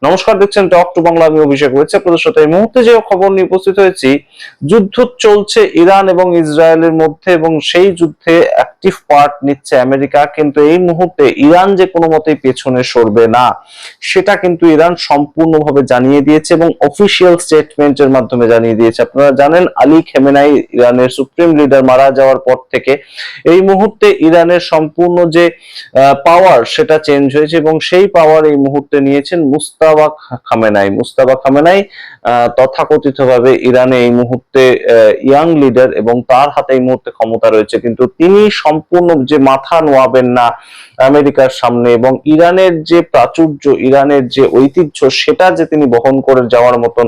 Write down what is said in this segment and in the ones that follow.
নমস্কার, দেখছেন talk to Bangla. আমি অভিষেক রয়েছে আপনাদের সাথে। এই মুহূর্তে যে খবর নিয়ে উপস্থিত হয়েছি, যুদ্ধ চলছে ইরান এবং ইসরায়েলের মধ্যে এবং সেই যুদ্ধে অ্যাক্টিভ পার্ট নিচ্ছে আমেরিকা। কিন্তু এই মুহূর্তে ইরান যে কোনো মতেই পেছনে সরবে না, সেটা কিন্তু ইরান সম্পূর্ণভাবে জানিয়ে দিয়েছে এবং অফিসিয়াল স্টেটমেন্টের মাধ্যমে জানিয়ে দিয়েছে। আপনারা জানেন, আলী খেমেনাই ইরানের সুপ্রিম লিডার মারা যাওয়ার পর থেকে এই মুহূর্তে ইরানের সম্পূর্ণ যে পাওয়ার সেটা চেঞ্জ হয়েছে এবং সেই পাওয়ার এই মুহূর্তে নিয়েছেন মুস্তাফা খামেনাই তথাকথিতভাবে ইরানে এই মুহূর্তে ইয়াং লিডার এবং তার হাতে এই মুহূর্তে ক্ষমতা রয়েছে। কিন্তু তিনি সম্পূর্ণ যে মাথা নোয়াবেন না আমেরিকার সামনে এবং ইরানের যে প্রাচুর্য, ইরানের যে ঐতিহ্য, সেটা যে তিনি বহন করে যাওয়ার মতন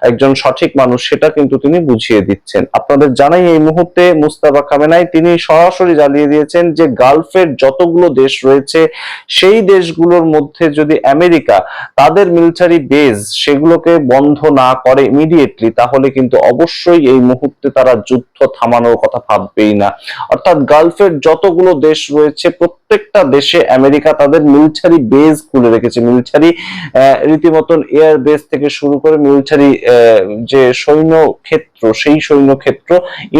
একজন সঠিক মানুষ, সেটা কিন্তু তিনি বুঝিয়ে দিচ্ছেন। আপনাদের জানাই, এই মুহূর্তে মুস্তাফা খামেনাই তিনি সরাসরি জানিয়ে দিয়েছেন যে গালফের যতগুলো দেশ রয়েছে সেই দেশগুলোর মধ্যে যদি আমেরিকা তাদের মিলিটারি বেজ সেগুলোকে বন্ধ না করে ইমিডিয়েটলি, তাহলে কিন্তু অবশ্যই এই মুহূর্তে তারা যুদ্ধ থামানোর কথা ভাববেই না। অর্থাৎ গালফের যতগুলো দেশ রয়েছে প্রত্যেকটা দেশে আমেরিকা তাদের মিলিটারি বেজ খুলে রেখেছে। মিলিটারি রীতিমতন এয়ার বেস থেকে শুরু করে মিলিটারি যে সৈন্য ক্ষেত্র, সেই সৈন্য ক্ষেত্র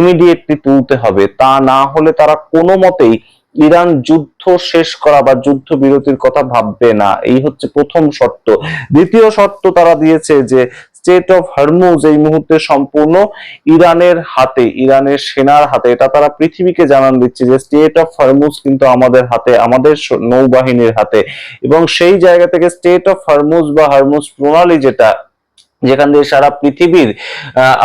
ইমিডিয়েটলি তুলতে হবে। তা না হলে তারা কোনো মতেই ইরান যুদ্ধ শেষ করা বা যুদ্ধ বিরতির কথা ভাববে না। এই হচ্ছে প্রথম শর্ত। দ্বিতীয় শর্ত তারা দিয়েছে যে স্টেট অফ হরমুজ এই মুহূর্তে সম্পূর্ণ ইরানের হাতে, ইরানের সেনার হাতে। এটা তারা পৃথিবীকে জানান দিচ্ছে যে স্টেট অফ হরমুজ কিন্তু আমাদের হাতে, আমাদের নৌবাহিনীর হাতে। এবং সেই জায়গা থেকে স্টেট অফ হরমুজ বা হরমুজ প্রণালী যেটা, যেখান দিয়ে সারা পৃথিবীর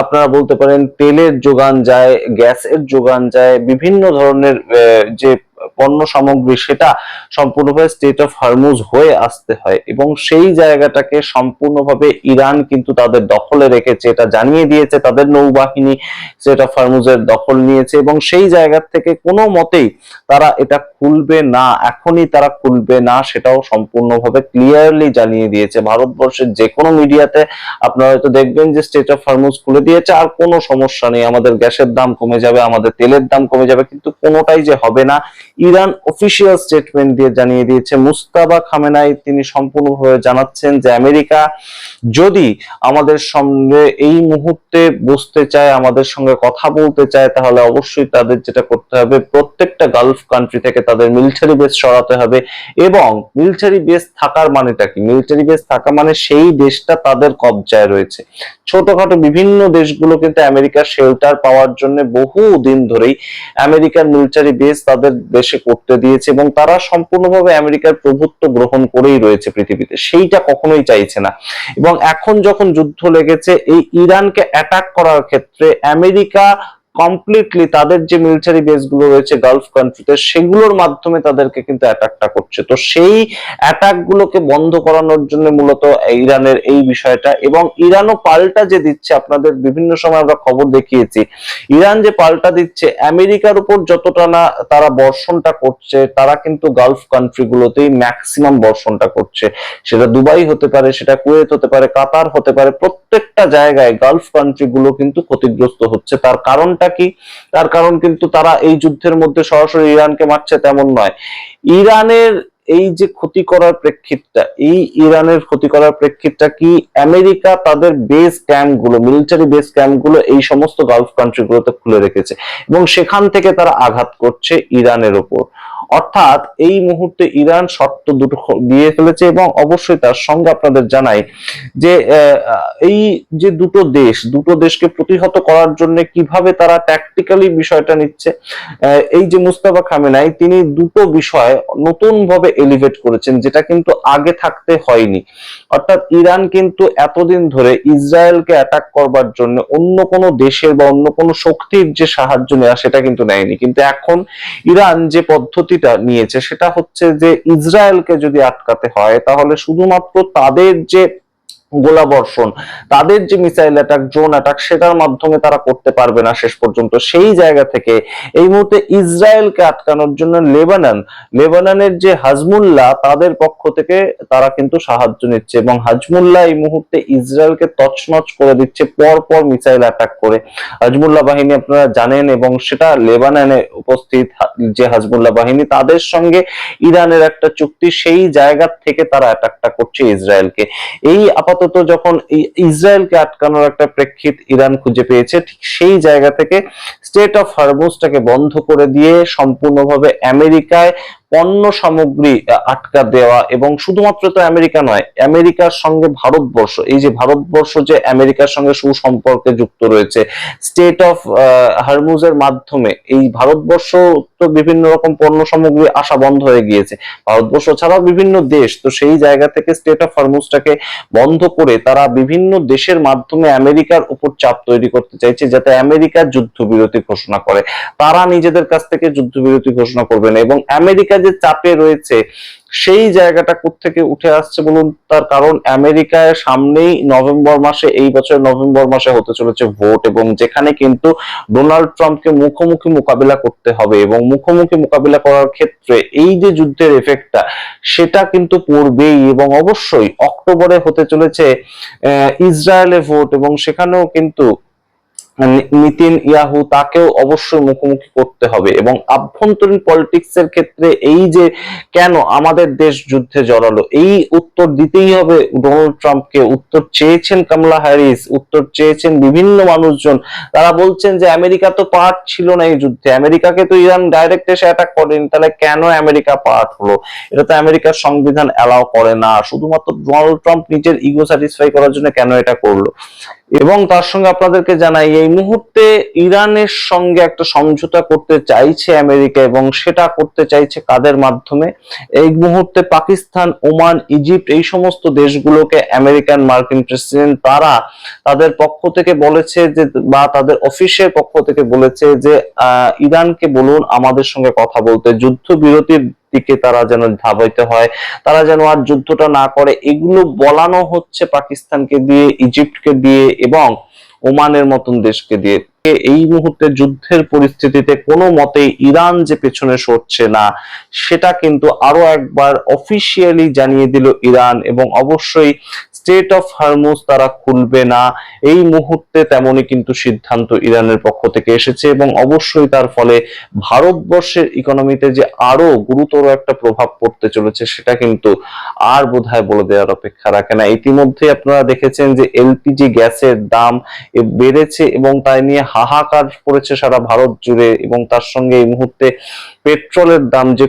আপনারা বলতে পারেন তেলের যোগান যায়, গ্যাসের যোগান যায়, বিভিন্ন ধরনের যে পণ্য সামগ্রী, সেটা সম্পূর্ণভাবে স্টেট অফ হরমুজ হয়ে আসতে হয় এবং সেই জায়গাটাকে সম্পূর্ণভাবে ইরান কিন্তু তাদের দখলে রেখেছে। এটা জানিয়ে দিয়েছে, তাদের নৌবাহিনী স্টেট অফ হরমুজের দখল নিয়েছে এবং সেই জায়গা থেকে কোনো মতেই তারা এটা খুলবে না, এখনই তারা খুলবে না, সেটাও সম্পূর্ণভাবে ক্লিয়ারলি জানিয়ে দিয়েছে। ভারতবর্ষের যে কোনো মিডিয়াতে আপনারা হয়তো দেখবেন যে স্টেট অফ হরমুজ খুলে দিয়েছে আর কোনো সমস্যা নেই, আমাদের গ্যাসের দাম কমে যাবে, আমাদের তেলের দাম কমে যাবে, কিন্তু কোনোটাই যে হবে না। ইরান অফিসিয়াল স্টেটমেন্ট দিয়ে জানিয়ে দিয়েছে। মুস্তাফা খামেনাই তিনি সম্পূর্ণভাবে জানাচ্ছেন যে আমেরিকা যদি আমাদের সঙ্গে এই মুহূর্তে বসতে চায়, আমাদের সঙ্গে কথা বলতে চায়, তাহলে অবশ্যই তাদের যেটা করতে হবে, প্রত্যেকটা গালফ কান্ট্রি থেকে তাদের মিলিটারি বেস সরাতে হবে। এবং মিলিটারি বেস থাকার মানেটা কি? মিলিটারি বেস থাকা মানে সেই দেশটা তাদের কবজায় রয়েছে। ছোটখাটো বিভিন্ন দেশগুলো কিন্তু আমেরিকার শেল্টার পাওয়ার জন্য বহু দিন ধরেই আমেরিকার মিলিটারি বেস তাদের দেশে করতে দিয়েছে এবং তারা সম্পূর্ণভাবে আমেরিকার প্রভুত্ব গ্রহণ করেই রয়েছে পৃথিবীতে, সেইটা কখনোই চাইছে না। এবং এখন যখন যুদ্ধ লেগেছে, এই ইরানকে অ্যাটাক করার ক্ষেত্রে আমেরিকা কমপ্লিটলি তাদের যে মিলিটারি বেস গুলো রয়েছে গালফ কান্ট্রিতে, সেগুলোর মাধ্যমে তাদেরকে কিন্তু অ্যাটাকটা করছে। তো সেই অ্যাটাক গুলোকে বন্ধ করানোর জন্য মূলত ইরানের এই বিষয়টা। এবং ইরানও পাল্টা যে দিচ্ছে, আপনাদের বিভিন্ন সময় আমরা খবর দেখিয়েছি, ইরান যে পাল্টা দিচ্ছে আমেরিকার উপর যতটা না তারা বর্ষণটা করছে, তারা কিন্তু গালফ কান্ট্রি গুলোতেই ম্যাক্সিমাম বর্ষণটা করছে। সেটা দুবাই হতে পারে, সেটা কুয়েত হতে পারে, কাতার হতে পারে, প্রত্যেকটা জায়গায় গালফ কান্ট্রি গুলো কিন্তু ক্ষতিগ্রস্ত হচ্ছে। তার কারণটা কি? তার কারণ কিন্তু তারা এই যুদ্ধের মধ্যে সরাসরি ইরানকে মারছে তেমন নয়। ইরানের এই যে ক্ষতি করার প্রেক্ষিতটা, এই ইরানের ক্ষতি করার প্রেক্ষিতটা কি? আমেরিকা তাদের বেস ক্যাম্প গুলো, মিলিটারি বেস ক্যাম্প গুলো এই সমস্ত গালফ কান্ট্রি গুলোতে খুলে রেখেছে এবং সেখান থেকে তারা আঘাত করছে ইরানের ওপর। অর্থাৎ এই মুহূর্তে ইরান শর্ত দুটো দিয়ে ফেলেছে এবং অবশ্যই তার সঙ্গে আপনাদের জানাই যে এই যে দুটো দেশকে প্রতিহত করার জন্য কিভাবে তারা ট্যাকটিক্যালি বিষয়টা নিচ্ছে। এই যে মুস্তাফা খামেনাই তিনি দুটো বিষয় নতুন ভাবে এলিভেট করেছেন, যেটা কিন্তু আগে থাকতে হয়নি। অর্থাৎ ইরান কিন্তু এতদিন ধরে ইসরায়েলকে অ্যাটাক করবার জন্য অন্য কোনো দেশের বা অন্য কোনো শক্তির যে সাহায্য নেওয়া, সেটা কিন্তু নেয়নি। কিন্তু এখন ইরান যে পদ্ধতিটা নিয়েছে সেটা হচ্ছে যে ইসরায়েলকে যদি আটকাতে হয়, তাহলে শুধুমাত্র তাদের যে গোলা বর্ষণ, তাদের যে মিসাইল অ্যাটাক, ড্রোন অ্যাটাক, সেটার মাধ্যমে তারা করতে পারবে না শেষ পর্যন্ত। সেই জায়গা থেকে এই মুহূর্তে ইসরায়েলকে আটকানোর জন্য লেবাননের যে হাজমুল্লাহ, তাদের পক্ষ থেকে তারা কিন্তু সাহায্য নিচ্ছে, এবং হাজমুল্লাহ এই মুহূর্তে ইসরায়েলকে তছনছ করে দিচ্ছে পর পর মিসাইল অ্যাটাক করে। হাজমুল্লাহ বাহিনী আপনারা জানেন, এবং সেটা লেবাননে উপস্থিত যে হাজমুল্লাহ বাহিনী, তাদের সঙ্গে ইরানের একটা চুক্তি, সেই জায়গা থেকে তারা অ্যাটাকটা করছে ইসরায়েলকে। এই আপাতত যখন ইসরায়েলকে আটকানোর একটা প্রেক্ষিত ইরান খুঁজে পেয়েছে, ঠিক সেই জায়গা থেকে স্টেট অফ হরমুজটাকে বন্ধ করে দিয়ে সম্পূর্ণভাবে আমেরিকায় পণ্য সামগ্রী আটকা দেওয়া, এবং শুধুমাত্র তো আমেরিকা নয়, আমেরিকার সঙ্গে ভারতবর্ষ, এই যে ভারতবর্ষ যে আমেরিকার সঙ্গে সুসম্পর্কে যুক্ত রয়েছে স্টেট অফ হরমুজের মাধ্যমে, এই ভারতবর্ষ তো বিভিন্ন রকম পণ্য সামগ্রী আসা বন্ধ হয়ে গিয়েছে, ভারতবর্ষ ছাড়াও বিভিন্ন দেশ, তো সেই জায়গা থেকে স্টেট অফ হরমুজটাকে বন্ধ করে তারা বিভিন্ন দেশের মাধ্যমে আমেরিকার উপর চাপ তৈরি করতে চাইছে, যাতে আমেরিকা যুদ্ধবিরতি ঘোষণা করে। তারা নিজেদের কাছ থেকে যুদ্ধবিরতি ঘোষণা করবে না, এবং আমেরিকা যে চাপে রয়েছে সেই জায়গাটা কোত্থেকে উঠে আসছে বলুন? তার কারণ আমেরিকায় সামনেই নভেম্বর মাসে, এই বছর নভেম্বর মাসে হতে চলেছে ভোট, এবং যেখানে কিন্তু ডোনাল্ড ট্রাম্পকে মুখোমুখি মোকাবিলা করতে হবে, এবং মুখোমুখি মোকাবিলা করার ক্ষেত্রে এই যে যুদ্ধের এফেক্টটা, সেটা কিন্তু পড়বেই। এবং অবশ্যই অক্টোবরে হতে চলেছে ইসরায়েলে ভোট, এবং সেখানেও কিন্তু নিতিন ইয়াহু, তাকেও অবশ্যই মুখোমুখি করতে হবে। এবং আভ্যন্তরীণ পলিটিক্স এর ক্ষেত্রে এই যে কেন আমাদের দেশ যুদ্ধে জড়ালো, এই উত্তর দিতেই হবে ডোনাল্ড ট্রাম্পকে। উত্তর চেয়েছেন কামালা হ্যারিস, উত্তর চেয়েছেন বিভিন্ন মানুষজন। তারা বলছেন যে আমেরিকা তো পার্ট ছিল না এই যুদ্ধে, আমেরিকাকে তো ইরান ডাইরেক্ট এসে অ্যাটাক করেনি, তাহলে কেন আমেরিকা পার্ট হলো? এটা তো আমেরিকার সংবিধান অ্যালাউ করে না। শুধুমাত্র ডোনাল্ড ট্রাম্প নিজের ইগো স্যাটিসফাই করার জন্য কেন এটা করলো? এবং তার সঙ্গে আপনাদেরকে জানাই, এই মুহূর্তে ইরানের সঙ্গে একটা সমঝোতা করতে চাইছে আমেরিকা, এবং সেটা করতে চাইছে কাদের মাধ্যমে? এই মুহূর্তে পাকিস্তান, ওমান, ইজিপ্ট, এই সমস্ত দেশগুলোকে আমেরিকান মার্কিন প্রেসিডেন্ট তারা তাদের পক্ষ থেকে বলেছে যে, বা তাদের অফিসের পক্ষ থেকে বলেছে যে ইরানকে বলুন আমাদের সঙ্গে কথা বলতে, যুদ্ধবিরতির দিকে তারা যেন ধাবিত হয়, তারা যেন আর যুদ্ধটা না করে। এগুলো বলানো হচ্ছে পাকিস্তানকে দিয়ে, ইজিপ্টকে দিয়ে, এবং ওমানের মতন দেশকে দিয়ে। এই মুহূর্তে যুদ্ধের পরিস্থিতিতে কোনো মতেই ইরান যে পেছনে সরছে না, সেটা কিন্তু আরো একবার অফিসিয়ালি জানিয়ে দিল ইরান। এবং অবশ্যই স্টেট অফ হরমুজ তারা খুলবে না এই মুহূর্তে, তেমনই কিন্তু সিদ্ধান্ত ইরানের পক্ষ থেকে এসেছে। এবং অবশ্যই তার ফলে ভারতবর্ষের ইকোনমিতে যে আরো গুরুতর একটা প্রভাব পড়তে চলেছে, সেটা কিন্তু আর বোধহয় বলে দেওয়ার অপেক্ষা রাখে না। ইতিমধ্যে আপনারা দেখেছেন যে এলপিজি গ্যাসের দাম বেড়েছে, এবং তাই নিয়ে হাহাকার পড়েছে সারা ভারত জুড়ে। এবং তার সঙ্গে এই মুহূর্তে পেট্রোলের দাম, যে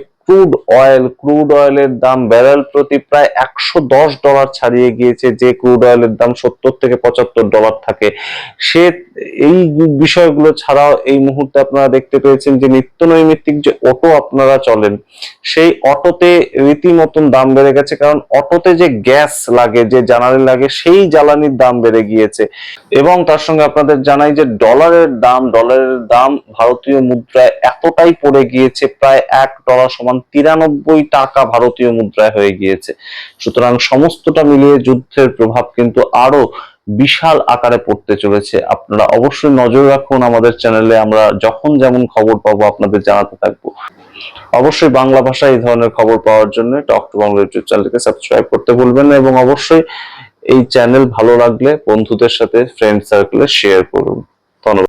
ক্রুড অয়েলের দাম ব্যারেল প্রতি প্রায় $110 ছাড়িয়ে গিয়েছে, যে ক্রুড অয়েলের দাম $70 থেকে $75 থাকে। সে এই বিষয়গুলো ছাড়াও এই মুহূর্তে আপনারা দেখতে পেয়েছেন যে নিত্য নৈমিত্তিক যে অটো আপনারা চলেন, সেই অটোতে রীতিমতন দাম বেড়ে গেছে, কারণ অটোতে যে গ্যাস লাগে, যে জ্বালানি লাগে, সেই জ্বালানির দাম বেড়ে গিয়েছে। এবং তার সঙ্গে আপনাদের জানাই যে ডলারের দাম ভারতীয় মুদ্রায় এতটাই পড়ে গিয়েছে, প্রায় $1 সমান 93 টাকা ভারতীয় মুদ্রায় হয়ে গিয়েছে। সুতরাং সমস্তটা মিলিয়ে যুদ্ধের প্রভাব কিন্তু আরো বিশাল আকারে পড়তে চলেছে। আপনারা অবশ্যই নজর রাখুন আমাদের চ্যানেলে, আমরা যখন যেমন খবর পাবো আপনাদের জানাতে থাকবো। অবশ্যই বাংলা ভাষায় এই ধরনের খবর পাওয়ার জন্য টক টু বাংলা ইউটিউব চ্যানেলকে সাবস্ক্রাইব করতে ভুলবেন না, এবং অবশ্যই এই চ্যানেল ভালো লাগলে বন্ধুদের সাথে, ফ্রেন্ড সার্কেলে শেয়ার করুন। ধন্যবাদ।